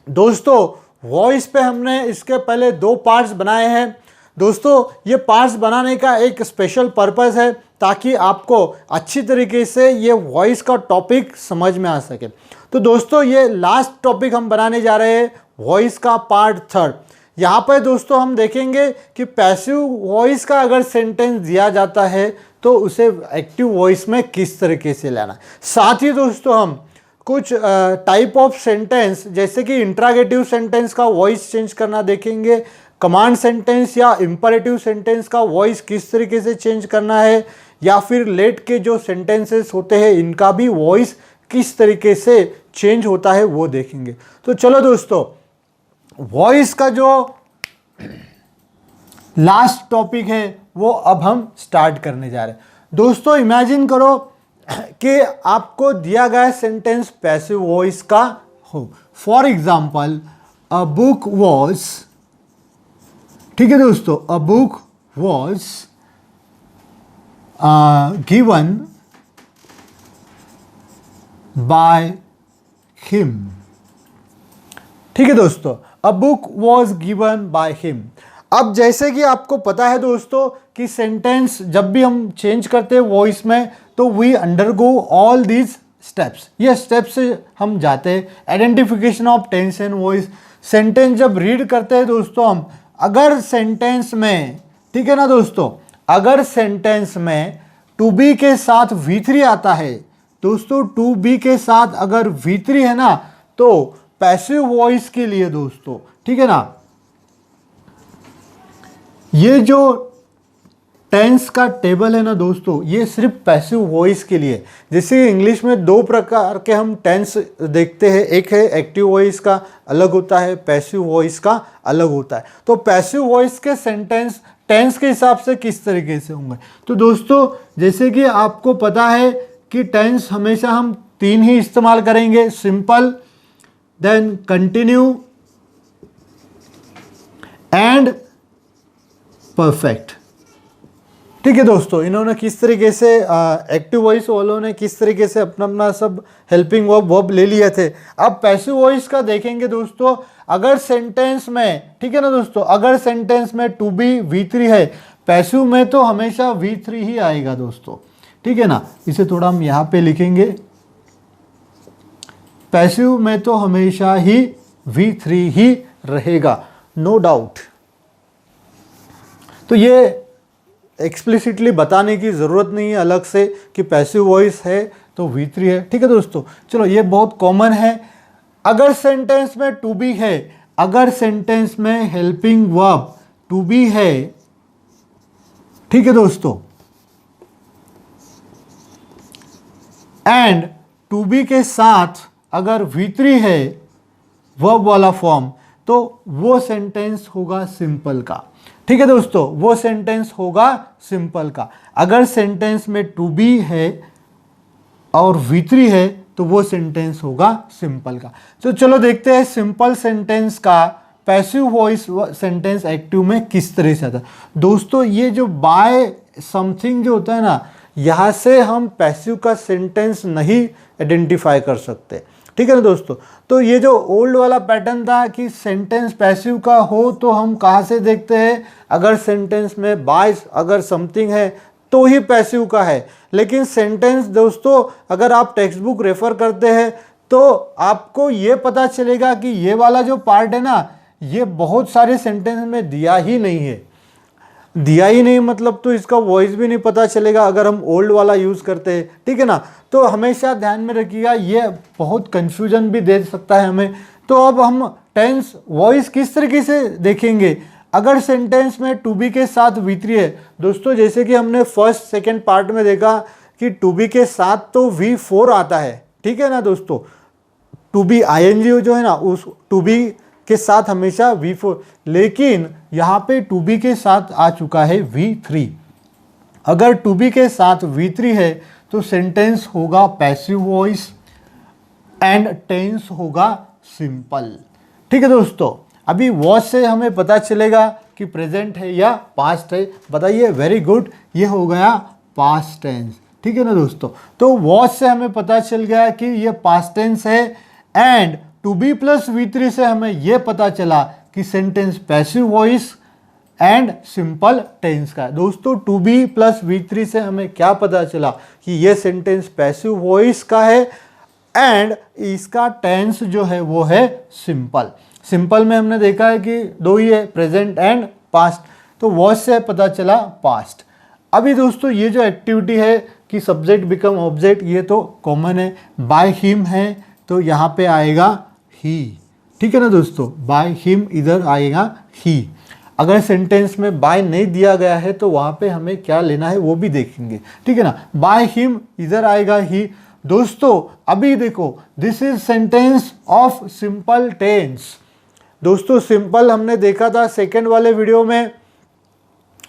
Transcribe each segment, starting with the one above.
दोस्तों वॉइस पे हमने इसके पहले 2 पार्ट्स बनाए हैं। दोस्तों ये पार्ट्स बनाने का एक स्पेशल पर्पस है ताकि आपको अच्छी तरीके से ये वॉइस का टॉपिक समझ में आ सके। तो दोस्तों ये लास्ट टॉपिक हम बनाने जा रहे हैं, वॉइस का पार्ट 3। यहाँ पर दोस्तों हम देखेंगे कि पैसिव वॉइस का अगर सेंटेंस दिया जाता है तो उसे एक्टिव वॉइस में किस तरीके से लाना है। साथ ही दोस्तों हम कुछ टाइप ऑफ सेंटेंस जैसे कि इंट्रागेटिव सेंटेंस का वॉइस चेंज करना देखेंगे, कमांड सेंटेंस या इंपरेटिव सेंटेंस का वॉइस किस तरीके से चेंज करना है, या फिर लेट के जो सेंटेंसेस होते हैं इनका भी वॉइस किस तरीके से चेंज होता है वो देखेंगे। तो चलो दोस्तों वॉइस का जो लास्ट टॉपिक है वो अब हम स्टार्ट करने जा रहे हैं। दोस्तों इमेजिन करो कि आपको दिया गया सेंटेंस पैसिव वॉइस का हो। For example a book was, ठीक है दोस्तों, a book was given by him. ठीक है दोस्तों, a book was given by him. अब जैसे कि आपको पता है दोस्तों कि सेंटेंस जब भी हम चेंज करते हैं वॉइस में तो we undergo all these steps. ये स्टेप्स से हम जाते हैं। Identification of tense and voice. Sentence जब रीड करते हैं दोस्तों हम, अगर सेंटेंस में, ठीक है ना दोस्तों, अगर सेंटेंस में टू बी के साथ V3 आता है दोस्तों, टू बी के साथ अगर V3 है ना तो पैसिव वॉइस के लिए दोस्तों, ठीक है ना, ये जो टेंस का टेबल है ना दोस्तों, ये सिर्फ पैसिव वॉइस के लिए। जैसे इंग्लिश में 2 प्रकार के हम टेंस देखते हैं, एक है एक्टिव वॉइस का अलग होता है, पैसिव वॉइस का अलग होता है। तो पैसिव वॉइस के सेंटेंस टेंस के हिसाब से किस तरीके से होंगे। तो दोस्तों जैसे कि आपको पता है कि टेंस हमेशा हम 3 ही इस्तेमाल करेंगे, simple, then continue and perfect. ठीक है दोस्तों, इन्होंने किस तरीके से एक्टिव वॉइस वालों ने किस तरीके से अपना अपना सब हेल्पिंग वर्ब ले लिए थे। अब पैसिव वॉइस का देखेंगे दोस्तों, अगर सेंटेंस में, ठीक है ना दोस्तों, अगर सेंटेंस में टू बी V3 है, पैसिव में तो हमेशा V3 ही आएगा दोस्तों, ठीक है ना। इसे थोड़ा हम यहाँ पे लिखेंगे, पैसिव में तो हमेशा ही V3 ही रहेगा, नो डाउट। तो ये एक्सप्लिसिटली बताने की ज़रूरत नहीं है अलग से कि पैसिव वॉइस है तो V3 है, ठीक है दोस्तों। चलो ये बहुत कॉमन है। अगर सेंटेंस में टू बी है, अगर सेंटेंस में हेल्पिंग वर्ब टू बी है, ठीक है दोस्तों, एंड टू बी के साथ अगर V3 है वर्ब वाला फॉर्म, तो वो सेंटेंस होगा सिंपल का, ठीक है दोस्तों, वो सेंटेंस होगा सिंपल का। अगर सेंटेंस में टू बी है और V3 है तो वो सेंटेंस होगा सिंपल का। तो चलो देखते हैं सिंपल सेंटेंस का पैसिव वॉइस सेंटेंस एक्टिव में किस तरह से आता है। दोस्तों ये जो बाय समथिंग जो होता है ना, यहाँ से हम पैसिव का सेंटेंस नहीं आइडेंटिफाई कर सकते, ठीक है ना दोस्तों। तो ये जो ओल्ड वाला पैटर्न था कि सेंटेंस पैसिव का हो तो हम कहाँ से देखते हैं, अगर सेंटेंस में बाय अगर समथिंग है तो ही पैसिव का है। लेकिन सेंटेंस दोस्तों अगर आप टेक्स्ट बुक रेफर करते हैं तो आपको ये पता चलेगा कि ये वाला जो पार्ट है ना, ये बहुत सारे सेंटेंस में दिया ही नहीं है। दिया ही नहीं मतलब तो इसका वॉइस भी नहीं पता चलेगा अगर हम ओल्ड वाला यूज़ करते हैं, ठीक है ना। तो हमेशा ध्यान में रखिएगा, ये बहुत कंफ्यूजन भी दे सकता है हमें। तो अब हम टेंस वॉइस किस तरीके से देखेंगे। अगर सेंटेंस में टू बी के साथ V3 है दोस्तों, जैसे कि हमने फर्स्ट सेकेंड पार्ट में देखा कि टू बी के साथ तो V4 आता है, ठीक है ना दोस्तों। टू बी ING जो है ना, उस टू बी के साथ हमेशा V4, लेकिन यहाँ पे टू बी के साथ आ चुका है V3। अगर टू बी के साथ V3 है तो सेंटेंस होगा पैसिव वॉइस एंड टेंस होगा सिंपल, ठीक है दोस्तों। अभी वॉच से हमें पता चलेगा कि प्रेजेंट है या पास्ट है, बताइए। वेरी गुड, ये हो गया पास्ट टेंस, ठीक है ना दोस्तों। तो वॉच से हमें पता चल गया कि ये पास्ट टेंस है and to be plus V3 से हमें यह पता चला कि sentence passive voice and simple tense का है। दोस्तों टू बी प्लस V3 से हमें क्या पता चला कि यह सेंटेंस पैसिव वॉइस का है एंड इसका टेंस जो है वो है सिंपल। सिंपल में हमने देखा है कि दो ही है, प्रेजेंट एंड पास्ट, तो वॉज से पता चला पास्ट। अभी दोस्तों ये जो एक्टिविटी है कि सब्जेक्ट बिकम ऑब्जेक्ट, ये तो कॉमन है। बाय हिम है तो यहाँ पे आएगा ही, ठीक है ना दोस्तों, बाय हिम इधर आएगा ही। अगर सेंटेंस में बाय नहीं दिया गया है तो वहाँ पे हमें क्या लेना है वो भी देखेंगे, ठीक है ना। बाय हिम इधर आएगा ही। दोस्तों अभी देखो, this is sentence of simple tense. दोस्तों सिंपल हमने देखा था सेकेंड वाले वीडियो में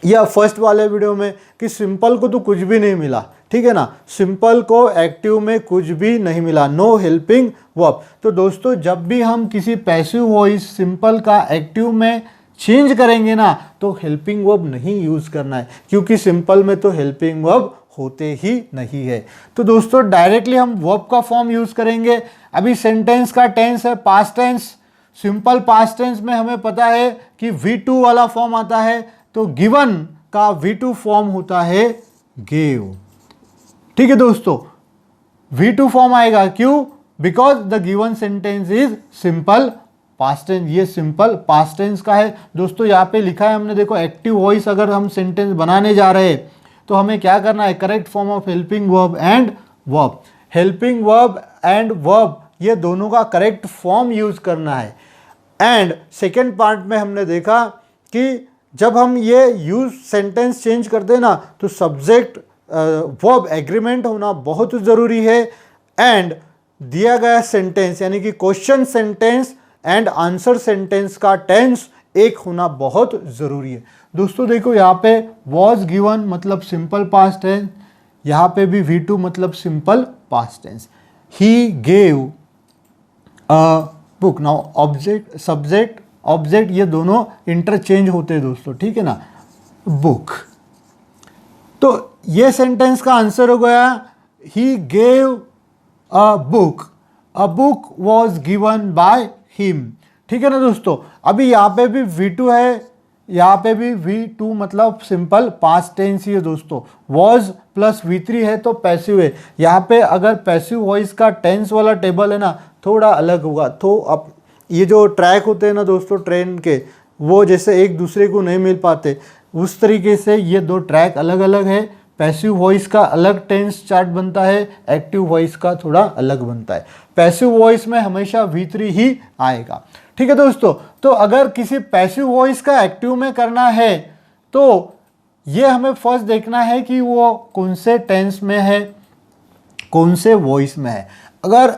या फर्स्ट वाले वीडियो में कि सिंपल को तो कुछ भी नहीं मिला, ठीक है ना। सिंपल को एक्टिव में कुछ भी नहीं मिला, नो हेल्पिंग वर्ब। तो दोस्तों जब भी हम किसी पैसिव वॉइस सिंपल का एक्टिव में चेंज करेंगे ना तो हेल्पिंग वर्ब नहीं यूज़ करना है, क्योंकि सिंपल में तो हेल्पिंग वर्ब होते ही नहीं है। तो दोस्तों डायरेक्टली हम वर्ब का फॉर्म यूज़ करेंगे। अभी सेंटेंस का टेंस है past tense. Simple past tense में हमें पता है कि V2 वाला फॉर्म आता है, तो गिवन का V2 फॉर्म होता है गेव, ठीक है दोस्तों। V2 फॉर्म आएगा, क्यों? Because the given sentence is simple past tense. ये सिंपल पास्ट टेंस का है। दोस्तों यहाँ पे लिखा है हमने, देखो एक्टिव वॉइस अगर हम सेंटेंस बनाने जा रहे हैं तो हमें क्या करना है, correct form of helping verb and verb. Helping verb and verb ये दोनों का करेक्ट फॉर्म यूज करना है। एंड सेकेंड पार्ट में हमने देखा कि जब हम ये यूज सेंटेंस चेंज करते हैं ना तो सब्जेक्ट वर्ब एग्रीमेंट होना बहुत ज़रूरी है। एंड दिया गया सेंटेंस यानी कि question sentence and answer sentence का टेंस एक होना बहुत ज़रूरी है। दोस्तों देखो यहाँ पे वॉज गिवन मतलब सिंपल पास्ट टेंस, यहाँ पे भी V2 मतलब simple past tense. He gave a book. Now object subject object ये दोनों इंटरचेंज होते हैं दोस्तों, ठीक है ना। बुक, तो ये सेंटेंस का आंसर हो गया ही gave a book was given by him, ठीक है ना दोस्तों। अभी यहाँ पे भी V2 है, यहाँ पे भी V2 मतलब सिंपल पास्ट टेंस ही है दोस्तों। वॉज प्लस V3 है तो पैसिव है। यहाँ पे अगर पैसिव वॉइस का टेंस वाला टेबल है ना थोड़ा अलग होगा। तो अब ये जो ट्रैक होते हैं ना दोस्तों ट्रेन के, वो जैसे एक दूसरे को नहीं मिल पाते, उस तरीके से ये दो ट्रैक अलग अलग है। पैसिव वॉइस का अलग टेंस चार्ट बनता है, एक्टिव वॉइस का थोड़ा अलग बनता है। पैसिव वॉइस में हमेशा V3 ही आएगा, ठीक है दोस्तों। तो अगर किसी पैसिव वॉइस का एक्टिव में करना है तो ये हमें फर्स्ट देखना है कि वो कौन से टेंस में है, कौन से वॉइस में है। अगर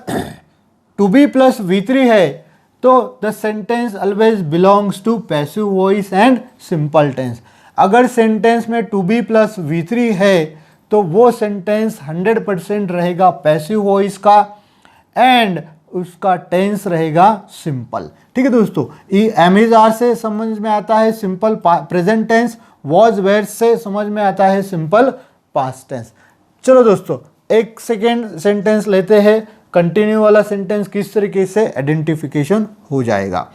टू बी प्लस V3 है तो the sentence always belongs to passive voice and simple tense. अगर सेंटेंस में टू बी प्लस V3 है तो वो सेंटेंस 100% रहेगा पैसिव वॉइस का एंड उसका टेंस रहेगा सिंपल, ठीक है दोस्तों। एमइज-आर से समझ में आता है simple present tense, was were से समझ में आता है सिंपल पास्ट टेंस। चलो दोस्तों एक सेकेंड सेंटेंस लेते हैं, कंटिन्यू वाला सेंटेंस किस तरीके से आइडेंटिफिकेशन हो जाएगा।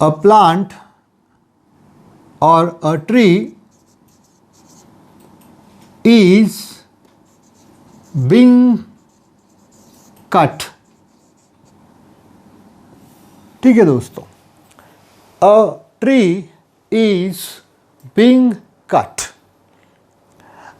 अ प्लांट और a tree is being cut, ठीक है दोस्तों। A tree is being cut.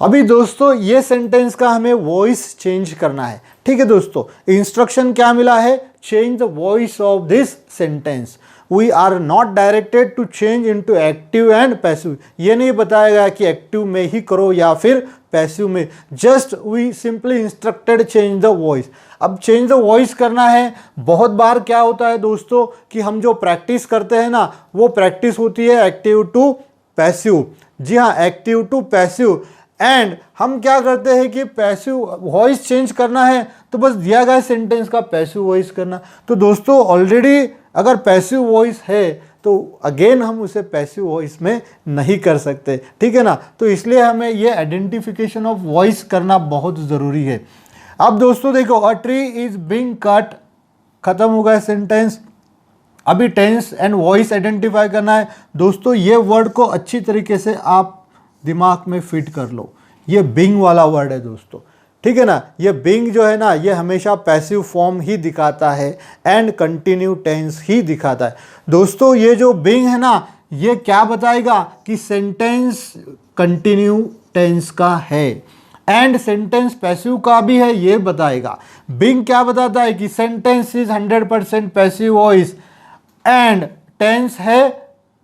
अभी दोस्तों ये सेंटेंस का हमें वॉइस चेंज करना है, ठीक है दोस्तों। इंस्ट्रक्शन क्या मिला है, change the voice of this sentence. We are not directed to change into active and passive. ये नहीं बताया गया कि एक्टिव में ही करो या फिर पैसिव में, just we simply instructed change the voice. अब चेंज द वॉइस करना है। बहुत बार क्या होता है दोस्तों कि हम जो प्रैक्टिस करते हैं ना वो प्रैक्टिस होती है एक्टिव टू पैसिव। जी हाँ, एक्टिव टू पैसिव। एंड हम क्या करते हैं कि पैसिव वॉइस चेंज करना है तो बस दिया गया सेंटेंस का पैसिव वॉइस करना। तो दोस्तों ऑलरेडी अगर पैसिव वॉइस है तो अगेन हम उसे पैसिव वॉइस में नहीं कर सकते, ठीक है ना। तो इसलिए हमें ये आइडेंटिफिकेशन ऑफ वॉइस करना बहुत ज़रूरी है। अब दोस्तों देखो, a tree is being cut, खत्म हो गया सेंटेंस। अभी टेंस एंड वॉइस आइडेंटिफाई करना है दोस्तों। ये वर्ड को अच्छी तरीके से आप दिमाग में फिट कर लो। ये बीइंग वाला वर्ड है दोस्तों, ठीक है ना। ये बीइंग जो है ना, ये हमेशा पैसिव फॉर्म ही दिखाता है एंड कंटिन्यू टेंस ही दिखाता है दोस्तों। ये जो बीइंग है ना, ये क्या बताएगा कि सेंटेंस कंटिन्यू टेंस का है एंड सेंटेंस पैसिव का भी है, ये बताएगा। बीइंग क्या बताता है कि sentence is 100% passive voice and tense है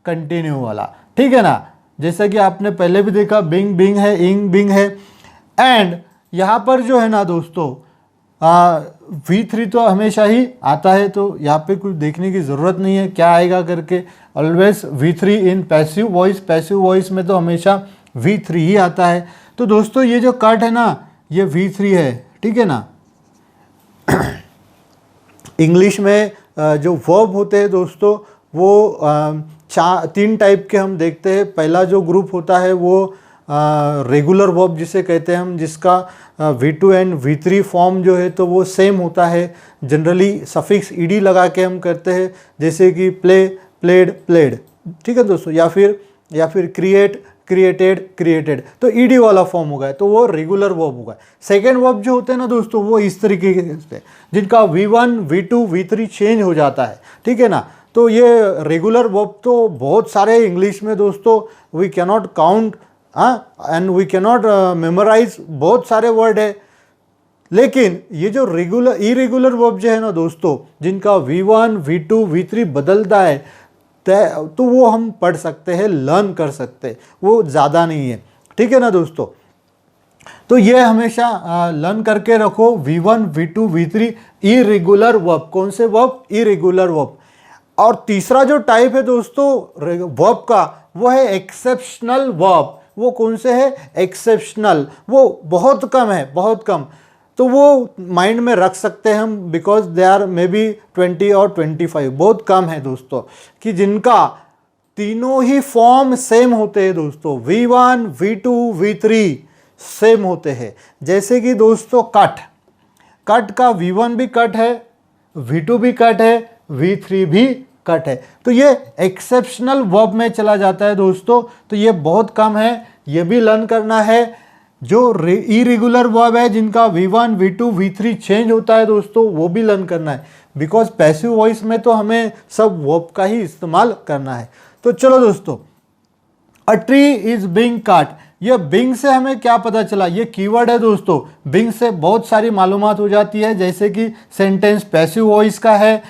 कंटिन्यू वाला, ठीक है ना। जैसा कि आपने पहले भी देखा, बीइंग बीइंग है, इंग बीइंग है। एंड यहाँ पर जो है ना दोस्तों, V3 तो हमेशा ही आता है, तो यहाँ पे कुछ देखने की ज़रूरत नहीं है क्या आएगा करके। Always V3 in passive voice, passive voice में तो हमेशा V3 ही आता है। तो दोस्तों ये जो कट है ना, ये V3 है, ठीक है ना। इंग्लिश में जो वर्ब होते हैं दोस्तों, वो 3 टाइप के हम देखते हैं। पहला जो ग्रुप होता है वो रेगुलर वर्ब जिसे कहते हैं हम, जिसका V2 एंड V3 फॉर्म जो है तो वो सेम होता है। जनरली सफिक्स ईडी लगा के हम करते हैं, जैसे कि प्ले, प्लेड, प्लेड, ठीक है दोस्तों। या फिर क्रिएट, क्रिएटेड, क्रिएटेड, तो ईडी वाला फॉर्म होगा, तो वो रेगुलर वर्ब होगा। सेकेंड वर्ब जो होते हैं ना दोस्तों, वो इस तरीके से जिनका V1, V2, V3 चेंज हो जाता है, ठीक है ना। तो ये रेगुलर वर्ब तो बहुत सारे इंग्लिश में दोस्तों, we can not count and we can not memorise, बहुत सारे वर्ड है। लेकिन ये जो इरेगुलर वर्ब जो है ना दोस्तों, जिनका V1, V2, V3 बदलता है, तो वो हम पढ़ सकते हैं, लर्न कर सकते हैं, वो ज़्यादा नहीं है, ठीक है ना दोस्तों। तो ये हमेशा लर्न करके रखो। V1, V2, V3 irregular verb. कौन से वर्ब? Irregular verb. और तीसरा जो टाइप है दोस्तों वर्ब का, वो है एक्सेप्शनल वर्ब। वो कौन से है? एक्सेप्शनल। वो बहुत कम है, बहुत कम, तो वो माइंड में रख सकते हैं हम, because they are may be 20 और 25, बहुत कम है दोस्तों, कि जिनका तीनों ही फॉर्म सेम होते हैं दोस्तों। V1, V2, V3 सेम होते हैं। जैसे कि दोस्तों कट का V1 भी कट है, V2 भी कट है, V3 भी कट है। तो ये एक्सेप्शनल वर्ब में चला जाता है दोस्तों, तो ये बहुत कम है, ये भी लर्न करना है। जो इरेगुलर वर्ब है, जिनका V1, V2, V3 चेंज होता है दोस्तों, वो भी लर्न करना है, बिकॉज पैसिव वॉइस में तो हमें सब वर्ब का ही इस्तेमाल करना है। तो चलो दोस्तों, a tree is being cut, ये बिंग से हमें क्या पता चला? ये कीवर्ड है दोस्तों। बिंग से बहुत सारी मालूमात हो जाती है, जैसे कि सेंटेंस पैसिव वॉइस का है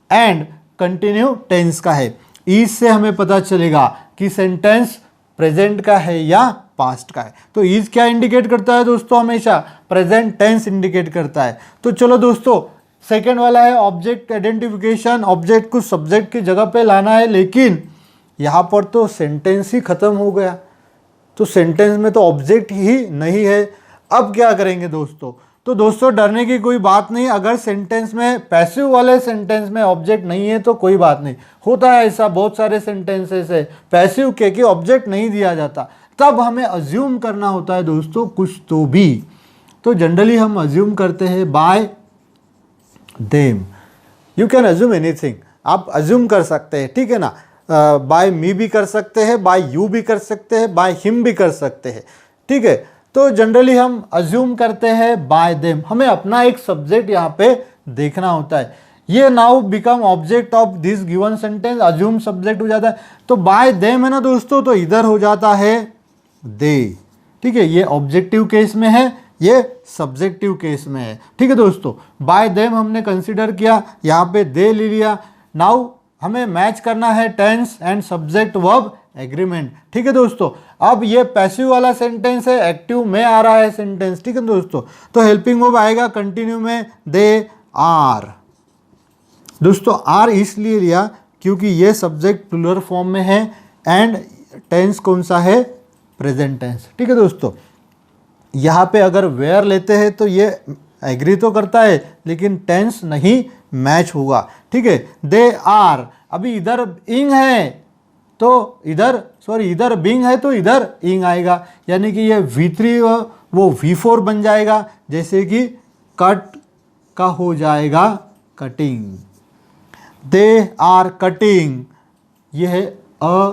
एंड कंटिन्यू टेंस का है। इज से हमें पता चलेगा कि सेंटेंस प्रेजेंट का है या पास्ट का है। तो इज क्या इंडिकेट करता है दोस्तों? हमेशा प्रेजेंट टेंस इंडिकेट करता है। तो चलो दोस्तों, सेकेंड वाला है ऑब्जेक्ट आइडेंटिफिकेशन। ऑब्जेक्ट को सब्जेक्ट की जगह पे लाना है, लेकिन यहाँ पर तो सेंटेंस ही खत्म हो गया, तो सेंटेंस में तो ऑब्जेक्ट ही नहीं है। अब क्या करेंगे दोस्तों? तो दोस्तों डरने की कोई बात नहीं। अगर सेंटेंस में, पैसिव वाले सेंटेंस में ऑब्जेक्ट नहीं है तो कोई बात नहीं, होता है ऐसा, बहुत सारे सेंटेंसेस है पैसिव के कि ऑब्जेक्ट नहीं दिया जाता, तब हमें अज्यूम करना होता है दोस्तों कुछ तो भी। तो जनरली हम अज्यूम करते हैं bye them. You can assume anything, आप अज्यूम कर सकते हैं, ठीक है ना। बाय मी भी कर सकते हैं, बाय यू भी कर सकते हैं, बाय हिम भी कर सकते हैं, ठीक है। तो जनरली हम अज्यूम करते हैं बाय देम। हमें अपना एक सब्जेक्ट यहाँ पे देखना होता है। ये now become object of this given sentence, assume subject हो जाता है। तो बाय देम है ना दोस्तों, तो इधर हो जाता है दे, ठीक है। ये ऑब्जेक्टिव केस में है, ये सब्जेक्टिव केस में है, ठीक है दोस्तों। बाय देम हमने कंसिडर किया, यहाँ पे दे ले लिया। नाउ हमें मैच करना है tense and subject verb agreement, ठीक है दोस्तों। अब ये पैसिव वाला सेंटेंस है, एक्टिव में आ रहा है सेंटेंस, ठीक है दोस्तों। तो हेल्पिंग वर्ब आएगा कंटिन्यू में, दे आर। दोस्तों आर इसलिए लिया क्योंकि ये सब्जेक्ट प्लूरल फॉर्म में है एंड टेंस कौन सा है? प्रेजेंट टेंस, ठीक है दोस्तों। यहाँ पे अगर वेयर लेते हैं तो ये एग्री तो करता है, लेकिन टेंस नहीं मैच होगा, ठीक है। दे आर, अभी इधर इंग है तो इधर, सॉरी इधर बिंग है तो इधर इंग आएगा, यानी कि ये V3 वो V4 बन जाएगा। जैसे कि कट का हो जाएगा कटिंग। दे आर कटिंग, यह है अ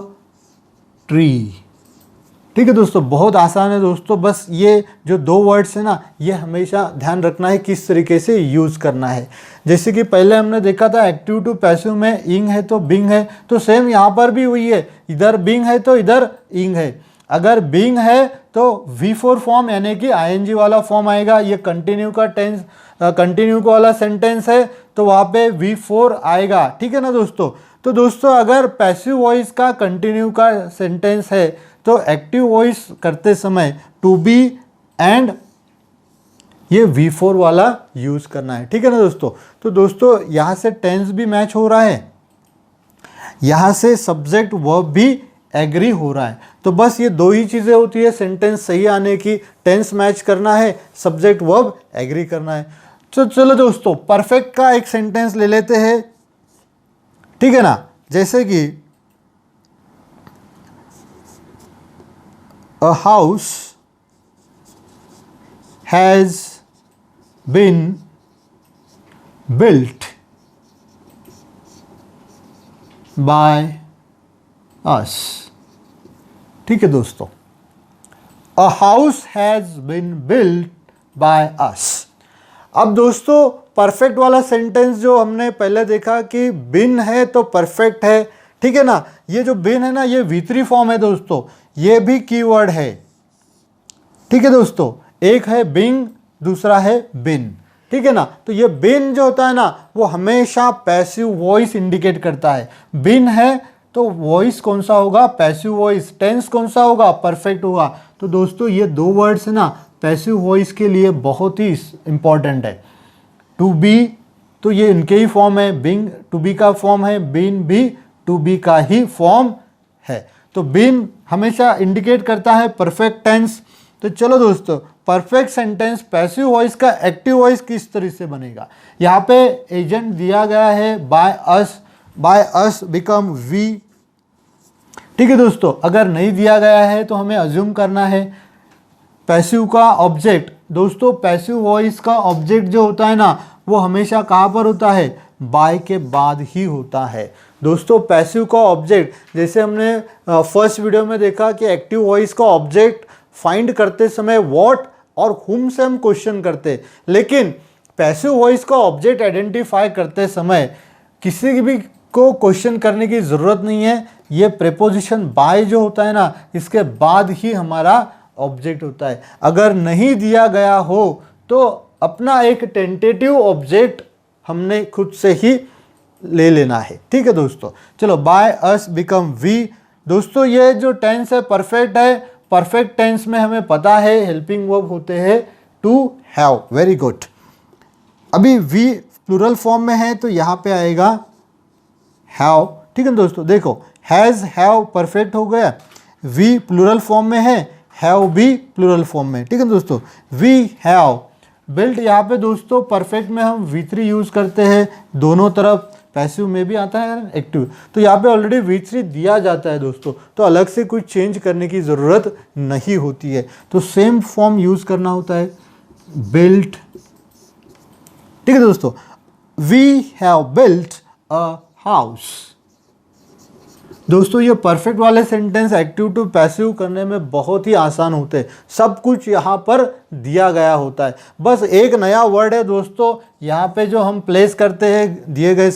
ट्री। ठीक है दोस्तों, बहुत आसान है दोस्तों, बस ये जो दो वर्ड्स है ना, ये हमेशा ध्यान रखना है किस तरीके से यूज़ करना है। जैसे कि पहले हमने देखा था एक्टिव टू पैसिव में इंग है तो बिंग है, तो सेम यहाँ पर भी हुई है, इधर बिंग है तो इधर इंग है। अगर बिंग है तो V4 फॉर्म यानी कि ING वाला फॉर्म आएगा। ये कंटिन्यू का टेंस, कंटिन्यू का वाला सेंटेंस है तो वहाँ पे V4 आएगा। ठीक है ना दोस्तों। तो दोस्तों अगर पैसिव वॉइस का कंटिन्यू का सेंटेंस है तो एक्टिव वॉइस करते समय टू बी एंड ये V4 वाला यूज करना है। ठीक है ना दोस्तों। तो दोस्तों यहाँ से टेंस भी मैच हो रहा है, यहाँ से सब्जेक्ट वर्ब भी एग्री हो रहा है। तो बस ये दो ही चीज़ें होती है सेंटेंस सही आने की, टेंस मैच करना है, सब्जेक्ट वर्ब एग्री करना है। तो चलो दोस्तों परफेक्ट का एक सेंटेंस ले लेते हैं। ठीक है ना, जैसे कि a house has been built by us. ठीक है दोस्तों, a house has been built by us. अब दोस्तों परफेक्ट वाला सेंटेंस जो हमने पहले देखा कि बिन है तो परफेक्ट है। ठीक है ना, ये जो बिन है ना ये V3 फॉर्म है दोस्तों, ये भी कीवर्ड है। ठीक है दोस्तों, एक है बिंग, दूसरा है बिन। ठीक है ना, तो ये बिन जो होता है ना वो हमेशा पैसिव वॉइस इंडिकेट करता है। बिन है तो वॉइस कौन सा होगा, पैसिव वॉइस। टेंस कौन सा होगा, परफेक्ट होगा। तो दोस्तों ये दो वर्ड्स है ना पैसिव वॉइस के लिए बहुत ही इंपॉर्टेंट है। टू बी तो ये इनके ही फॉर्म है, बिंग टू बी का फॉर्म है, बिन भी टू बी का ही फॉर्म है। तो बिन हमेशा इंडिकेट करता है परफेक्ट टेंस। तो चलो दोस्तों परफेक्ट सेंटेंस पैसिव वॉइस का एक्टिव वॉइस किस तरह से बनेगा। यहाँ पे एजेंट दिया गया है बाय अस बिकम वी। ठीक है दोस्तों, अगर नहीं दिया गया है तो हमें अज्यूम करना है। पैसिव का ऑब्जेक्ट, दोस्तों पैसिव वॉइस का ऑब्जेक्ट जो होता है ना वो हमेशा कहाँ पर होता है, बाय के बाद ही होता है। दोस्तों पैसिव का ऑब्जेक्ट, जैसे हमने फर्स्ट वीडियो में देखा कि एक्टिव वॉइस का ऑब्जेक्ट फाइंड करते समय व्हाट और हुम से हम क्वेश्चन करते, लेकिन पैसिव वॉइस का ऑब्जेक्ट आइडेंटिफाई करते समय किसी भी को क्वेश्चन करने की ज़रूरत नहीं है। ये प्रेपोजिशन बाय जो होता है ना इसके बाद ही हमारा ऑब्जेक्ट होता है। अगर नहीं दिया गया हो तो अपना एक टेंटेटिव ऑब्जेक्ट हमने खुद से ही ले लेना है। ठीक है दोस्तों, चलो बाय अस बिकम वी। दोस्तों ये जो टेंस है परफेक्ट है। परफेक्ट टेंस में हमें पता है हेल्पिंग वर्ब होते हैं टू हैव। Very good. अभी वी प्लूरल फॉर्म में है तो यहाँ पे आएगा हैव। ठीक है दोस्तों, देखो हैज़ हैव परफेक्ट हो गया, वी प्लूरल फॉर्म में है, हैव भी प्लूरल फॉर्म में। ठीक है दोस्तों, वी हैव बिल्ट। यहाँ पे दोस्तों परफेक्ट में हम V3 यूज़ करते हैं, दोनों तरफ पैसिव में भी आता है एक्टिव। तो यहाँ पे ऑलरेडी V3 दिया जाता है दोस्तों, तो अलग से कुछ चेंज करने की ज़रूरत नहीं होती है। तो सेम फॉर्म यूज़ करना होता है, बिल्ट। ठीक है दोस्तों, we have built a house. दोस्तों ये परफेक्ट वाले सेंटेंस एक्टिव टू पैसिव करने में बहुत ही आसान होते हैं। सब कुछ यहाँ पर दिया गया होता है, बस एक नया वर्ड है दोस्तों यहाँ पे जो हम प्लेस करते हैं दिए गए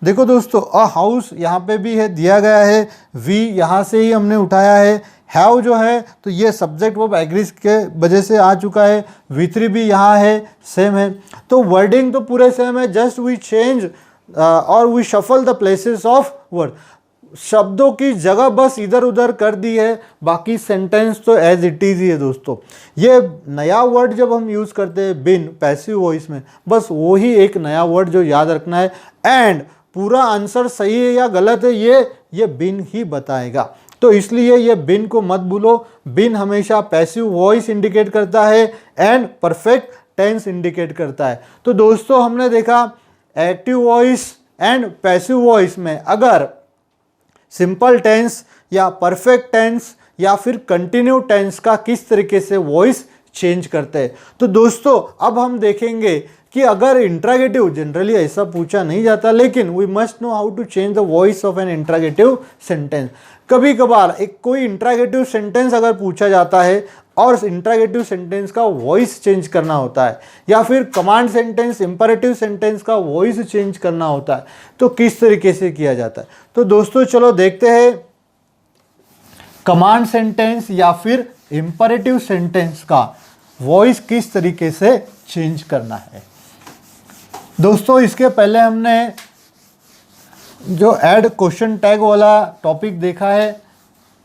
देखो दोस्तों अ हाउस यहाँ पे भी है दिया गया है, वी यहाँ से ही हमने उठाया है, हैव जो है तो ये सब्जेक्ट वर्ब एग्रीज के वजह से आ चुका है, V3 भी यहाँ है, सेम है। तो वर्डिंग तो पूरे सेम है, जस्ट वी चेंज और we shuffle the places of word. शब्दों की जगह बस इधर उधर कर दी है, बाकी सेंटेंस तो एज इट इज़ ही है दोस्तों। ये नया वर्ड जब हम यूज़ करते हैं बिन पैसिव वॉइस में, बस वो ही एक नया वर्ड जो याद रखना है। एंड पूरा आंसर सही है या गलत है ये बिन ही बताएगा। तो इसलिए ये बिन को मत भूलो। बिन हमेशा पैसिव वॉइस इंडिकेट करता है एंड परफेक्ट टेंस इंडिकेट करता है। तो दोस्तों हमने देखा active voice and passive voice में अगर सिंपल टेंस या परफेक्ट टेंस या फिर कंटिन्यू टेंस का किस तरीके से वॉइस चेंज करते हैं। तो दोस्तों अब हम देखेंगे कि अगर इंट्रागेटिव, जनरली ऐसा पूछा नहीं जाता, लेकिन we must know how to change the voice of an interrogative sentence. कभी कभार एक कोई इंट्रागेटिव सेंटेंस अगर पूछा जाता है और इंट्रागेटिव सेंटेंस का वॉइस चेंज करना होता है, या फिर कमांड सेंटेंस, इंपरेटिव सेंटेंस का वॉइस चेंज करना होता है, तो किस तरीके से किया जाता है। तो दोस्तों चलो देखते हैं कमांड सेंटेंस या फिर इंपरेटिव सेंटेंस का वॉइस किस तरीके से चेंज करना है। दोस्तों इसके पहले हमने जो ऐड क्वेश्चन टैग वाला टॉपिक देखा है,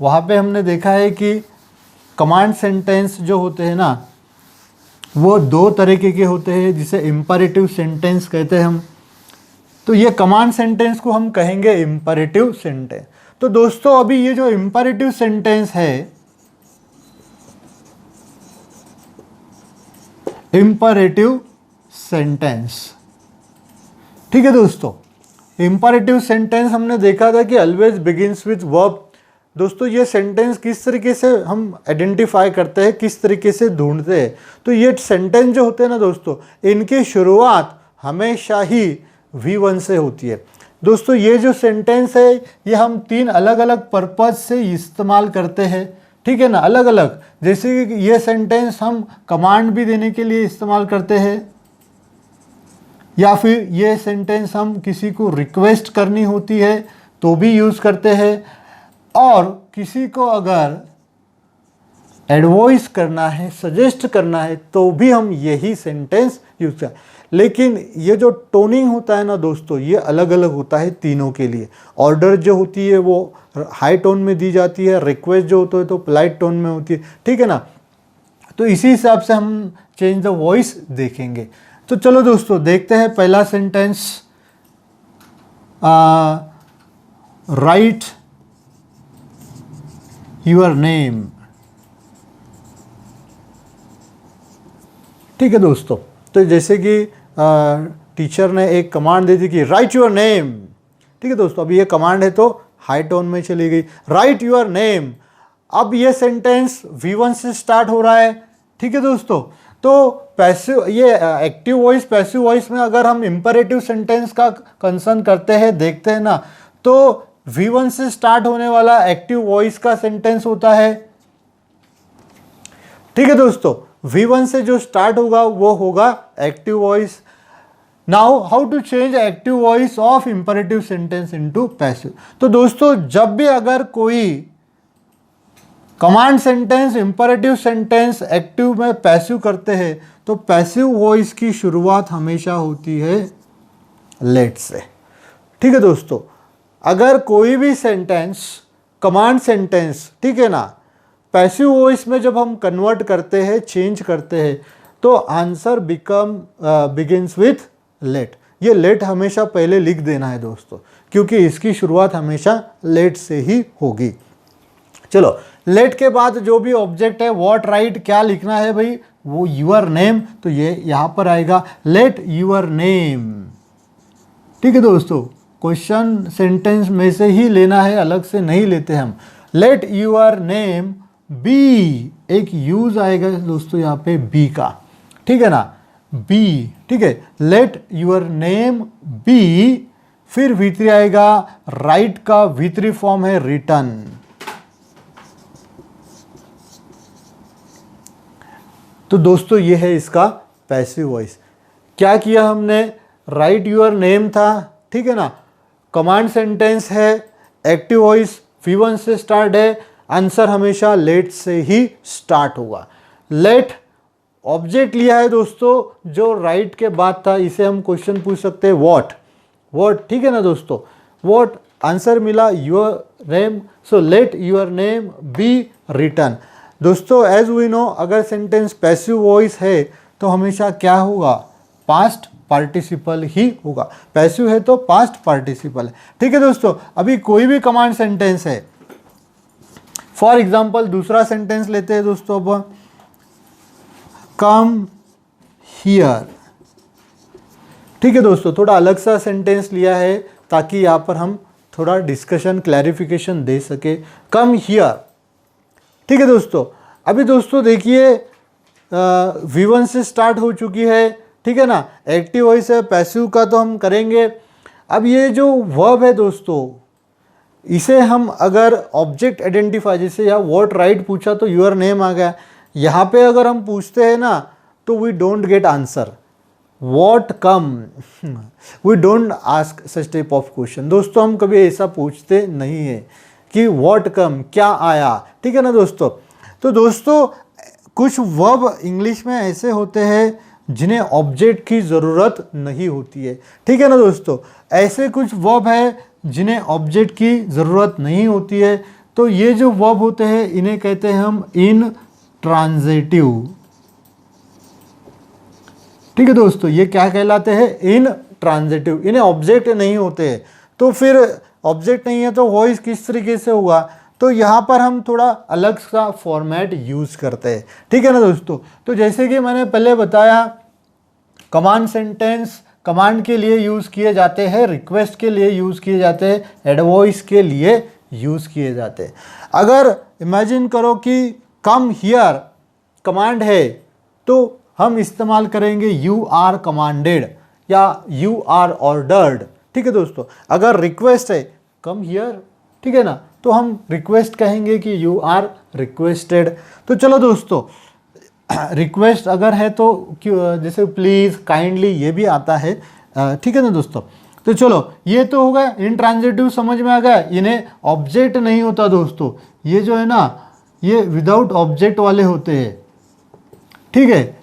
वहाँ पे हमने देखा है कि कमांड सेंटेंस जो होते हैं ना, वो दो तरीके के होते हैं, जिसे इंपरेटिव सेंटेंस कहते हैं हम। तो ये कमांड सेंटेंस को हम कहेंगे इंपरेटिव सेंटेंस। तो दोस्तों अभी ये जो इंपरेटिव सेंटेंस है, इंपरेटिव सेंटेंस, ठीक है दोस्तों, इंपरेटिव सेंटेंस हमने देखा था कि ऑलवेज बिगिंस विद वर्ब। दोस्तों ये सेंटेंस किस तरीके से हम आइडेंटिफाई करते हैं, किस तरीके से ढूंढते हैं। तो ये सेंटेंस जो होते हैं ना दोस्तों, इनकी शुरुआत हमेशा ही V1 से होती है। दोस्तों ये जो सेंटेंस है ये हम 3 अलग अलग पर्पज से इस्तेमाल करते हैं, ठीक है ना, अलग अलग। जैसे कि ये सेंटेंस हम कमांड भी देने के लिए इस्तेमाल करते हैं, या फिर ये सेंटेंस हम किसी को रिक्वेस्ट करनी होती है तो भी यूज़ करते हैं, और किसी को अगर एडवाइस करना है, सजेस्ट करना है, तो भी हम यही सेंटेंस यूज़ करें। लेकिन ये जो टोनिंग होता है ना दोस्तों, ये अलग अलग होता है तीनों के लिए। ऑर्डर जो होती है वो हाई टोन में दी जाती है, रिक्वेस्ट जो होता है तो पोलाइट टोन में होती है, ठीक है ना। तो इसी हिसाब से हम चेंज द वॉइस देखेंगे। तो चलो दोस्तों देखते हैं पहला सेंटेंस, राइट योर नेम, ठीक है दोस्तों। तो जैसे कि टीचर ने एक कमांड दे दी कि राइट योर नेम, ठीक है दोस्तों। अभी ये कमांड है तो हाई टोन में चली गई, राइट योर नेम। अब ये सेंटेंस V1 से स्टार्ट हो रहा है, ठीक है दोस्तों। तो पैसिव, ये एक्टिव वॉइस पैसिव वॉइस में अगर हम इंपरेटिव सेंटेंस का कंसर्न करते हैं, देखते हैं ना, तो V1 से स्टार्ट होने वाला एक्टिव वॉइस का सेंटेंस होता है, ठीक है दोस्तों। V1 से जो स्टार्ट होगा वो होगा active voice. Now how to change active voice of imperative sentence into passive. तो दोस्तों जब भी अगर कोई command sentence, imperative sentence active में पैसिव करते हैं, तो पैसिव वॉइस की शुरुआत हमेशा होती है लेट से, ठीक है दोस्तों। अगर कोई भी सेंटेंस कमांड सेंटेंस, ठीक है ना, पैसिव वॉइस में जब हम कन्वर्ट करते हैं, चेंज करते हैं, तो आंसर बिगिंस विथ लेट। ये लेट हमेशा पहले लिख देना है दोस्तों, क्योंकि इसकी शुरुआत हमेशा लेट से ही होगी। चलो लेट के बाद जो भी ऑब्जेक्ट है, व्हाट राइट, क्या लिखना है भाई, वो यूर नेम, तो ये यहाँ पर आएगा लेट यूर नेम, ठीक है दोस्तों। क्वेश्चन सेंटेंस में से ही लेना है, अलग से नहीं लेते हम। लेट यूर नेम बी, एक यूज आएगा दोस्तों यहाँ पे बी का, ठीक है ना, बी, ठीक है। लेट यूर नेम बी, फिर V3 आएगा, राइट का V3 फॉर्म है रिटर्न। तो दोस्तों ये है इसका पैसिव वॉइस। क्या किया हमने, राइट यूर नेम था, ठीक है ना, कमांड सेंटेंस है, एक्टिव वॉइस V1 से स्टार्ट है, आंसर हमेशा लेट से ही स्टार्ट होगा। लेट ऑब्जेक्ट लिया है दोस्तों जो राइट के बाद था, इसे हम क्वेश्चन पूछ सकते हैं व्हाट, व्हाट, ठीक है ना दोस्तों, व्हाट, आंसर मिला your name, so let your name be return. दोस्तों एज वी नो, अगर सेंटेंस पैसिव वॉइस है तो हमेशा क्या होगा, पास्ट पार्टिसिपल ही होगा। पैसिव है तो पास्ट पार्टिसिपल है, ठीक है दोस्तों। अभी कोई भी कमांड सेंटेंस है, फॉर एग्जाम्पल दूसरा सेंटेंस लेते हैं दोस्तों, अब कम हियर, ठीक है दोस्तों। थोड़ा अलग सा सेंटेंस लिया है ताकि यहाँ पर हम थोड़ा डिस्कशन, क्लैरिफिकेशन दे सके। कम हियर, ठीक है दोस्तों। अभी दोस्तों देखिए V1 से स्टार्ट हो चुकी है, ठीक है ना। एक्टिव वॉइस है, पैसिव का तो हम करेंगे। अब ये जो वर्ब है दोस्तों, इसे हम अगर ऑब्जेक्ट आइडेंटिफाई, जैसे यहाँ व्हाट राइट पूछा तो योर नेम आ गया, यहाँ पे अगर हम पूछते हैं ना तो we don't get answer, what come, we don't ask such type of question. दोस्तों हम कभी ऐसा पूछते नहीं है कि व्हाट कम, क्या आया, ठीक है ना दोस्तों। तो दोस्तों कुछ वर्ब इंग्लिश में ऐसे होते हैं जिन्हें ऑब्जेक्ट की ज़रूरत नहीं होती है, ठीक है ना दोस्तों। ऐसे कुछ वर्ब है जिन्हें ऑब्जेक्ट की ज़रूरत नहीं होती है, तो ये जो वर्ब होते हैं इन्हें कहते हैं हम इन ट्रांजिटिव, ठीक है दोस्तों। ये क्या कहलाते हैं, इन ट्रांजिटिव, इन्हें ऑब्जेक्ट नहीं होते हैं। तो फिर ऑब्जेक्ट नहीं है तो वॉइस किस तरीके से होगा, तो यहाँ पर हम थोड़ा अलग सा फॉर्मेट यूज़ करते हैं, ठीक है ना दोस्तों। तो जैसे कि मैंने पहले बताया, कमांड सेंटेंस कमांड के लिए यूज़ किए जाते हैं, रिक्वेस्ट के लिए यूज़ किए जाते हैं, एडवाइस के लिए यूज़ किए जाते हैं। अगर इमेजिन करो कि कम हियर कमांड है तो हम इस्तेमाल करेंगे यू आर कमांडेड या यू आर ऑर्डर्ड, ठीक है दोस्तों। अगर रिक्वेस्ट है कम हियर, ठीक है ना, तो हम रिक्वेस्ट कहेंगे कि यू आर रिक्वेस्टेड। तो चलो दोस्तों, रिक्वेस्ट अगर है तो जैसे प्लीज़, काइंडली, ये भी आता है, ठीक है ना दोस्तों। तो चलो ये तो हो गया, इंट्रांजिटिव समझ में आ गया, इन्हें ऑब्जेक्ट नहीं होता दोस्तों। ये जो है ना, ये विदाउट ऑब्जेक्ट वाले होते हैं, ठीक है।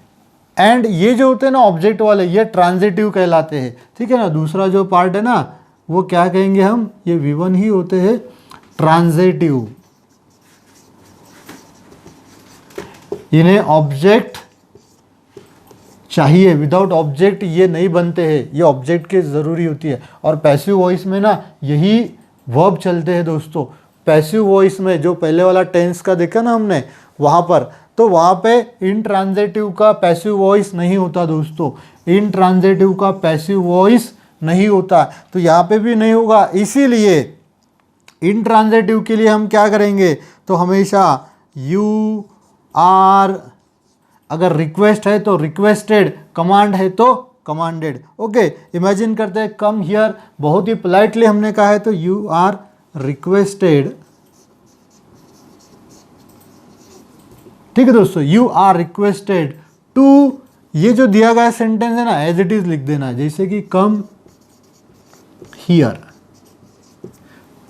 एंड ये जो होते हैं ना ऑब्जेक्ट वाले, ये ट्रांजिटिव कहलाते हैं, ठीक है ना। दूसरा जो पार्ट है ना वो क्या कहेंगे हम, ये V1 ही होते हैं, ट्रांजिटिव। इन्हें ऑब्जेक्ट चाहिए, विदाउट ऑब्जेक्ट ये नहीं बनते हैं, ये ऑब्जेक्ट की ज़रूरी होती है। और पैसिव वॉइस में ना यही वर्ब चलते हैं दोस्तों। पैसिव वॉइस में जो पहले वाला टेंस का देखा ना हमने वहाँ पर, तो वहाँ पे इंट्रांजिटिव का पैसिव वॉइस नहीं होता दोस्तों, इंट्रांजिटिव का पैसिव वॉइस नहीं होता, तो यहाँ पे भी नहीं होगा। इसीलिए इंट्रांजिटिव के लिए हम क्या करेंगे, तो हमेशा यू आर, अगर रिक्वेस्ट है तो रिक्वेस्टेड, कमांड है तो कमांडेड। ओके, इमेजिन करते हैं कम हियर, बहुत ही पोलाइटली हमने कहा है तो यू आर रिक्वेस्टेड, ठीक है दोस्तों, यू आर रिक्वेस्टेड टू, ये जो दिया गया सेंटेंस है ना एज इट इज लिख देना है, जैसे कि कम हियर,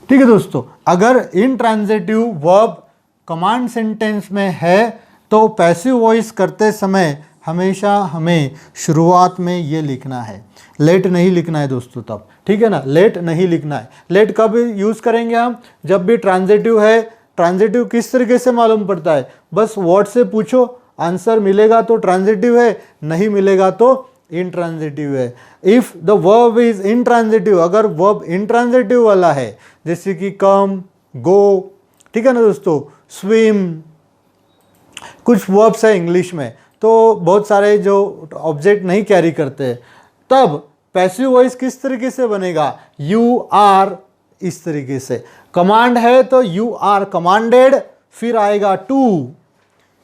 ठीक है दोस्तों। अगर इंट्रांजिटिव वर्ब कमांड सेंटेंस में है तो पैसिव वॉइस करते समय हमेशा हमें शुरुआत में ये लिखना है, लेट नहीं लिखना है दोस्तों तब, ठीक है ना, लेट नहीं लिखना है। लेट कब यूज़ करेंगे हम, जब भी ट्रांजिटिव है। ट्रांजिटिव किस तरीके से मालूम पड़ता है, बस वर्ड से पूछो, आंसर मिलेगा तो ट्रांजिटिव है, नहीं मिलेगा तो इंट्रांजिटिव है। If the verb is intransitive, अगर वर्ब इंट्रांजिटिव वाला है जैसे कि कम, गो, ठीक है ना दोस्तों, स्विम, कुछ वर्ब्स है इंग्लिश में तो बहुत सारे जो ऑब्जेक्ट नहीं कैरी करते, तब पैसिव वॉइस किस तरीके से बनेगा, यू आर, इस तरीके से। कमांड है तो यू आर कमांडेड, फिर आएगा to,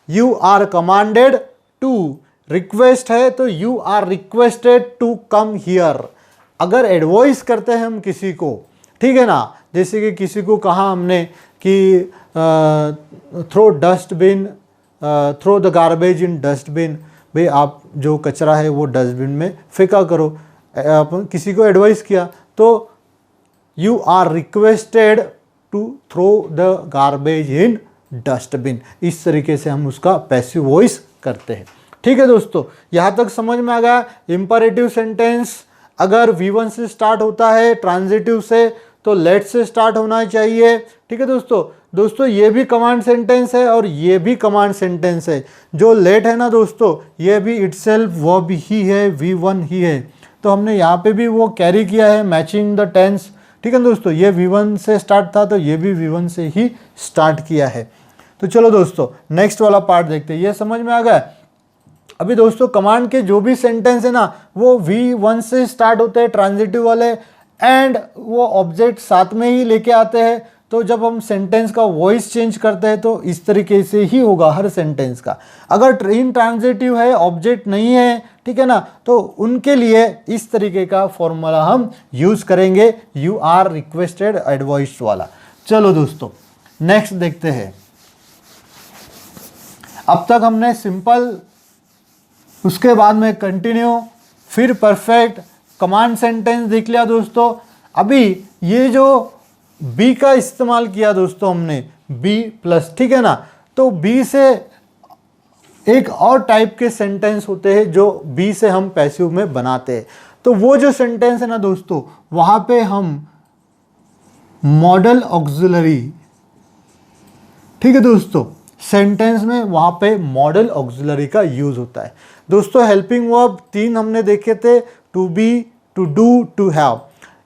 you are commanded to. Request है तो you are requested to come here. अगर एडवाइस करते हैं हम किसी को, ठीक है ना, जैसे कि किसी को कहा हमने कि throw dustbin, throw the garbage in dustbin, भाई आप जो कचरा है वो डस्टबिन में फेंका करो, अपन किसी को एडवाइस किया तो you are requested to throw the garbage in dustbin. इस तरीके से हम उसका पैसिव वॉइस करते हैं, ठीक है दोस्तों। यहाँ तक समझ में आ गया। इंपरेटिव सेंटेंस अगर V1 से स्टार्ट होता है, ट्रांजिटिव से, तो लेट से स्टार्ट होना चाहिए, ठीक है दोस्तों। दोस्तों ये भी कमांड सेंटेंस है और ये भी कमांड सेंटेंस है। जो लेट है ना दोस्तों, ये भी इटसेल्फ वर्ब ही है, V1 ही है, तो हमने यहाँ पे भी वो कैरी किया है, मैचिंग द टेंस, ठीक है दोस्तों। ये V1 से स्टार्ट था तो ये भी V1 से ही स्टार्ट किया है। तो चलो दोस्तों नेक्स्ट वाला पार्ट देखते हैं, ये समझ में आ गया। अभी दोस्तों कमांड के जो भी सेंटेंस है ना वो V1 से स्टार्ट होते हैं, ट्रांजिटिव वाले, एंड वो ऑब्जेक्ट साथ में ही लेके आते हैं, तो जब हम सेंटेंस का वॉइस चेंज करते हैं तो इस तरीके से ही होगा हर सेंटेंस का। अगर इंट्रांजिटिव है, ऑब्जेक्ट नहीं है, ठीक है ना, तो उनके लिए इस तरीके का फॉर्मूला हम यूज करेंगे, यू आर रिक्वेस्टेड एडवाइस्ड वाला। चलो दोस्तों नेक्स्ट देखते हैं। अब तक हमने सिंपल, उसके बाद में कंटिन्यू, फिर परफेक्ट, कमांड सेंटेंस देख लिया दोस्तों। अभी ये जो बी का इस्तेमाल किया दोस्तों हमने, बी प्लस, ठीक है ना, तो बी से एक और टाइप के सेंटेंस होते हैं जो बी से हम पैसिव में बनाते हैं। तो वो जो सेंटेंस है ना दोस्तों, वहां पे हम मॉडल ऑक्सिलरी, ठीक है दोस्तों, सेंटेंस में वहां पे मॉडल ऑक्सिलरी का यूज होता है दोस्तों। हेल्पिंग वर्ब 3 हमने देखे थे, to be, to do, to have.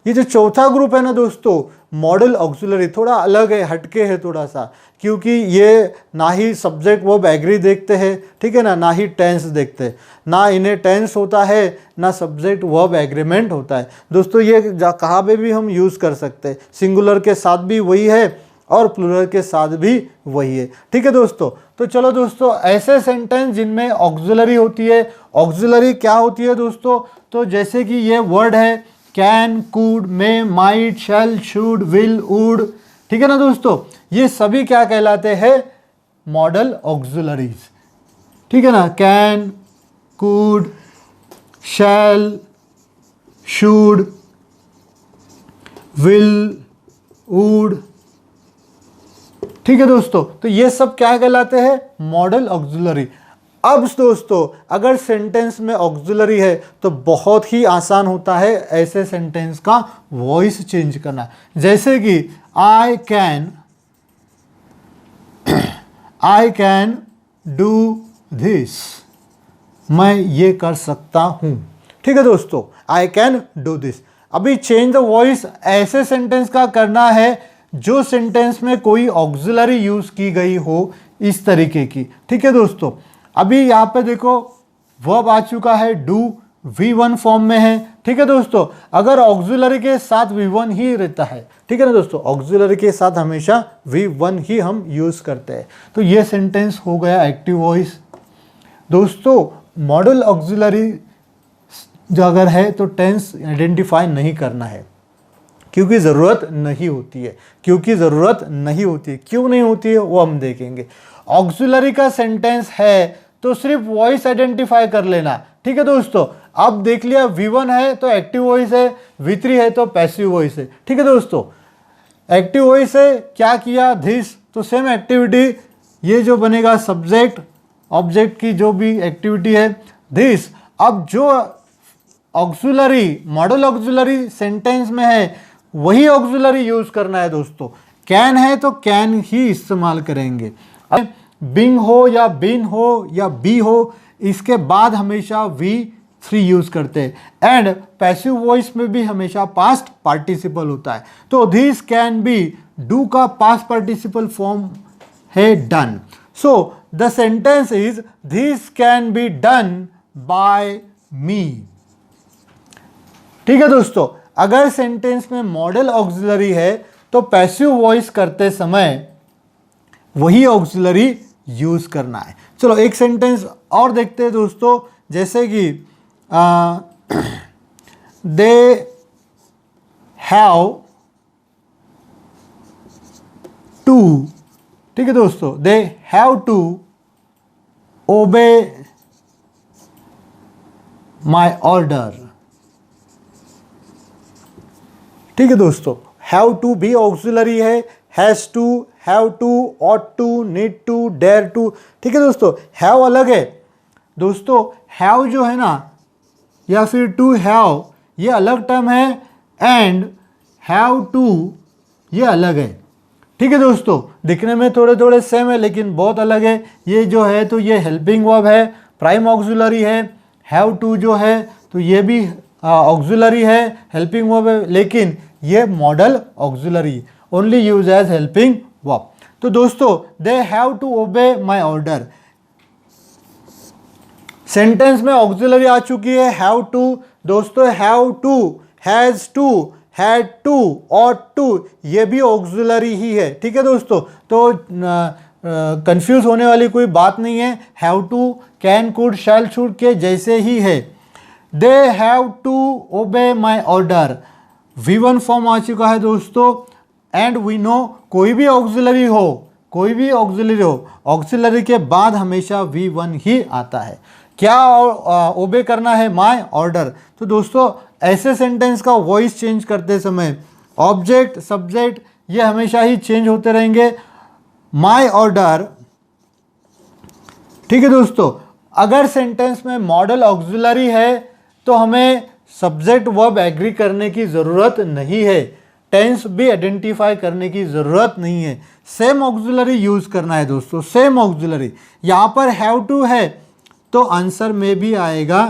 ये जो चौथा ग्रुप है ना दोस्तों, मॉडल ऑक्सिलरी, थोड़ा अलग है, हटके है थोड़ा सा, क्योंकि ये ना ही सब्जेक्ट वर्ब एग्री देखते हैं, ठीक है ना ही टेंस देखते हैं, ना इन्हें टेंस होता है, ना सब्जेक्ट वर्ब एग्रीमेंट होता है दोस्तों। ये कहाँ पे भी हम यूज़ कर सकते हैं, सिंगुलर के साथ भी वही है और प्लूरल के साथ भी वही है, ठीक है दोस्तों। तो चलो दोस्तों, ऐसे सेंटेंस जिनमें ऑक्सिलरी होती है, ऑक्सिलरी क्या होती है दोस्तों, तो जैसे कि ये वर्ड है can, could, may, might, shall, should, will, would, ठीक है ना दोस्तों, ये सभी क्या कहलाते हैं, मॉडल ऑक्सिलरीज, ठीक है ना। Can, could, shall, should, will, would, ठीक है दोस्तों, तो ये सब क्या कहलाते हैं, मॉडल ऑक्सिलरी। अब दोस्तों अगर सेंटेंस में ऑक्सिलरी है तो बहुत ही आसान होता है ऐसे सेंटेंस का वॉइस चेंज करना। जैसे कि आई कैन डू दिस, मैं ये कर सकता हूं, ठीक है दोस्तों, आई कैन डू दिस। अभी चेंज द वॉइस ऐसे सेंटेंस का करना है जो सेंटेंस में कोई ऑक्सिलरी यूज की गई हो, इस तरीके की, ठीक है दोस्तों। अभी यहाँ पे देखो वर्ब आ चुका है डू, V1 फॉर्म में है, ठीक है दोस्तों। अगर ऑक्सिलरी के साथ V1 ही रहता है, ठीक है ना दोस्तों, ऑक्सिलरी के साथ हमेशा V1 ही हम यूज करते हैं, तो ये सेंटेंस हो गया एक्टिव वॉइस दोस्तों। मॉडल ऑक्सिलरी अगर है तो टेंस आइडेंटिफाई नहीं करना है, क्योंकि ज़रूरत नहीं होती है, क्यों नहीं होती है वो हम देखेंगे। ऑक्सिलरी का सेंटेंस है तो सिर्फ वॉइस आइडेंटिफाई कर लेना, ठीक है दोस्तों। अब देख लिया V1 है तो एक्टिव वॉइस है, V3 है तो पैसिव वॉइस है, ठीक है दोस्तों। एक्टिव वॉइस है, क्या किया, दिस, तो सेम एक्टिविटी, ये जो बनेगा सब्जेक्ट ऑब्जेक्ट की जो भी एक्टिविटी है, दिस। अब जो ऑक्सिलरी, मॉडल ऑक्सिलरी सेंटेंस में है वही ऑक्सिलरी यूज करना है दोस्तों। कैन है तो कैन ही इस्तेमाल करेंगे। बिंग हो या बिन हो या बी हो, इसके बाद हमेशा V3 यूज करते हैं। एंड पैसिव वॉइस में भी हमेशा पास्ट पार्टिसिपल होता है, तो दिस कैन बी, डू का पास्ट पार्टिसिपल फॉर्म है done. So the sentence is this can be done by me, ठीक है दोस्तों। अगर सेंटेंस में मॉडल ऑक्सिलरी है तो पैसिव वॉइस करते समय वही ऑक्सिलरी यूज करना है। चलो एक सेंटेंस और देखते हैं दोस्तों, जैसे कि दे हैव टू, ठीक है दोस्तों, they have to obey my order, ठीक है दोस्तों। हैव टू भी ऑक्सिलरी है, has to, have to, ought to, need to, dare to, ठीक है दोस्तों। हैव अलग है दोस्तों, हैव जो है ना या फिर टू हैव ये अलग टर्म है, एंड हैव टू ये अलग है, ठीक है दोस्तों। दिखने में थोड़े थोड़े सेम है लेकिन बहुत अलग है। ये जो है तो ये हेल्पिंग वर्ब है, प्राइम ऑक्सिलरी है। हैव टू जो है तो ये भी ऑक्सिलरी है, हेल्पिंग वर्ब है, लेकिन ये modal auxiliary, only use as helping verb. तो दोस्तों they have to obey my order, sentence में ऑक्सिलरी आ चुकी है हैव टू दोस्तों। Have to, has to, had to और टू ये भी ऑक्सिलरी ही है। ठीक है दोस्तों, तो कंफ्यूज होने वाली कोई बात नहीं है, have to can could shall should के जैसे ही है। दे हैव टू ओबे माई ऑर्डर, V1 फॉर्म आ चुका है दोस्तों। एंड वी नो कोई भी ऑक्सिलरी हो, ऑक्सिलरी के बाद हमेशा V1 ही आता है। क्या ओबे करना है? My order. तो दोस्तों ऐसे सेंटेंस का वॉइस चेंज करते समय ऑब्जेक्ट सब्जेक्ट ये हमेशा ही चेंज होते रहेंगे। माई ऑर्डर, ठीक है दोस्तों। अगर सेंटेंस में मॉडल ऑक्सिलरी है तो हमें सब्जेक्ट वर्ब एग्री करने की ज़रूरत नहीं है, टेंस भी आइडेंटिफाई करने की ज़रूरत नहीं है, सेम ऑक्सिलरी यूज़ करना है दोस्तों, सेम ऑक्सिलरी। यहाँ पर हैव टू है तो आंसर में भी आएगा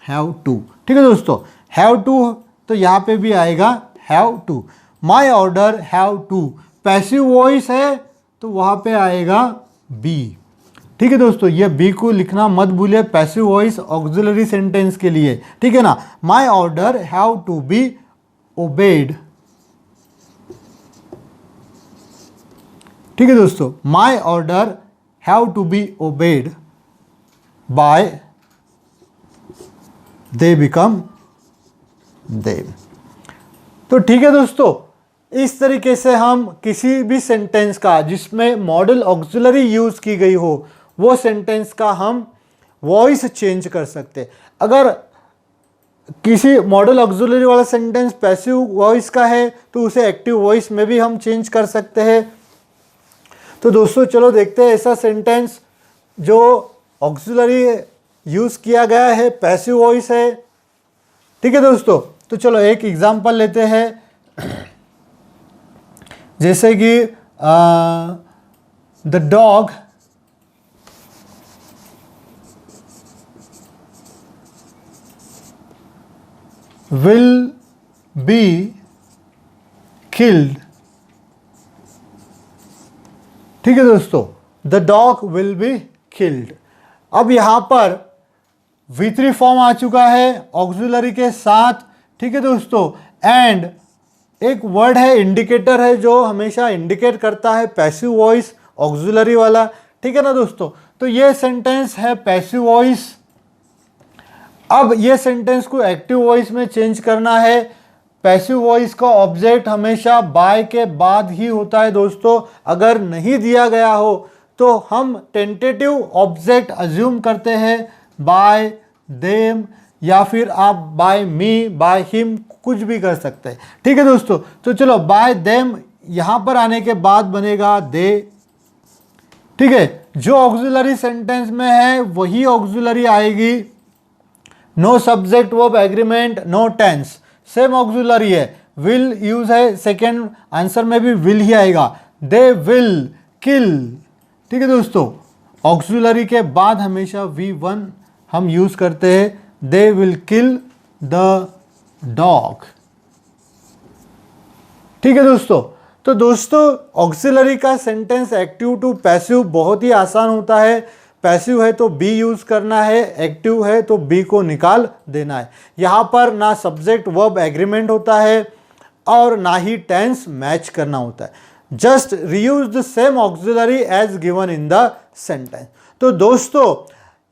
हैव टू। ठीक है दोस्तों, हैव टू तो यहाँ पे भी आएगा have to. My order have to, passive voice है तो वहाँ पे आएगा बी। ठीक है दोस्तों, ये बी को लिखना मत भूलिए, पैसिव वॉइस ऑक्सिलरी सेंटेंस के लिए। ठीक है ना, my order have to be obeyed. ठीक है दोस्तों, my order have to be obeyed by they become them. तो ठीक है दोस्तों, इस तरीके से हम किसी भी सेंटेंस का जिसमें मॉडल ऑक्सिलरी यूज की गई हो वो सेंटेंस का हम वॉइस चेंज कर सकते। अगर किसी मॉडल ऑक्सिलरी वाला सेंटेंस पैसिव वॉइस का है तो उसे एक्टिव वॉइस में भी हम चेंज कर सकते हैं। तो दोस्तों चलो देखते हैं ऐसा सेंटेंस जो ऑक्सिलरी यूज किया गया है, पैसिव वॉइस है। ठीक है दोस्तों, तो चलो एक एग्जांपल लेते हैं, जैसे कि the dog will be killed. ठीक है दोस्तों, the dog will be killed. अब यहां पर V3 फॉर्म आ चुका है ऑक्सिलरी के साथ। ठीक है दोस्तों, एंड एक वर्ड है इंडिकेटर है जो हमेशा इंडिकेट करता है पैसिव वॉइस ऑक्सिलरी वाला। ठीक है ना दोस्तों, तो ये सेंटेंस है पैसिव वॉइस। अब ये सेंटेंस को एक्टिव वॉइस में चेंज करना है। पैसिव वॉइस का ऑब्जेक्ट हमेशा बाय के बाद ही होता है दोस्तों। अगर नहीं दिया गया हो तो हम टेंटेटिव ऑब्जेक्ट अज्यूम करते हैं, बाय देम या फिर आप बाय मी बाय हिम कुछ भी कर सकते हैं। ठीक है दोस्तों, तो चलो बाय देम यहां पर आने के बाद बनेगा दे। ठीक है, जो ऑक्सिलरी सेंटेंस में है वही ऑक्सिलरी आएगी। No subject verb agreement, no tense, same auxiliary है। विल यूज है, सेकेंड आंसर में भी विल ही आएगा। They will kill. ठीक है दोस्तों, ऑक्सिलरी के बाद हमेशा V1 हम यूज करते हैं। दे विल किल द डॉग। ठीक है दोस्तों, तो दोस्तों ऑक्सिलरी का सेंटेंस एक्टिव टू पैसिव बहुत ही आसान होता है। पैसिव है तो बी यूज करना है, एक्टिव है तो बी को निकाल देना है। यहाँ पर ना सब्जेक्ट वर्ब एग्रीमेंट होता है और ना ही टेंस मैच करना होता है। Just reuse the same auxiliary as given in the sentence. तो दोस्तों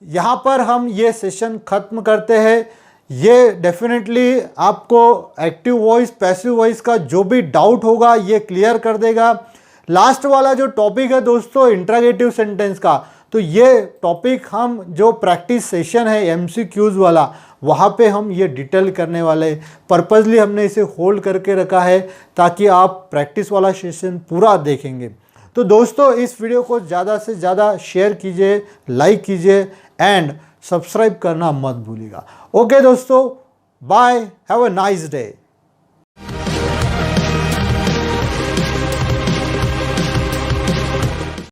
यहाँ पर हम ये सेशन खत्म करते हैं। ये डेफिनेटली आपको एक्टिव वॉइस पैसिव वॉइस का जो भी डाउट होगा ये क्लियर कर देगा। लास्ट वाला जो टॉपिक है दोस्तों इंट्रोगेटिव सेंटेंस का, तो ये टॉपिक हम जो प्रैक्टिस सेशन है MCQs वाला वहाँ पे हम ये डिटेल करने वाले। पर्पजली हमने इसे होल्ड करके रखा है ताकि आप प्रैक्टिस वाला सेशन पूरा देखेंगे। तो दोस्तों इस वीडियो को ज़्यादा से ज़्यादा शेयर कीजिए, लाइक कीजिए एंड सब्सक्राइब करना मत भूलिएगा। ओके दोस्तों, bye, have a nice day.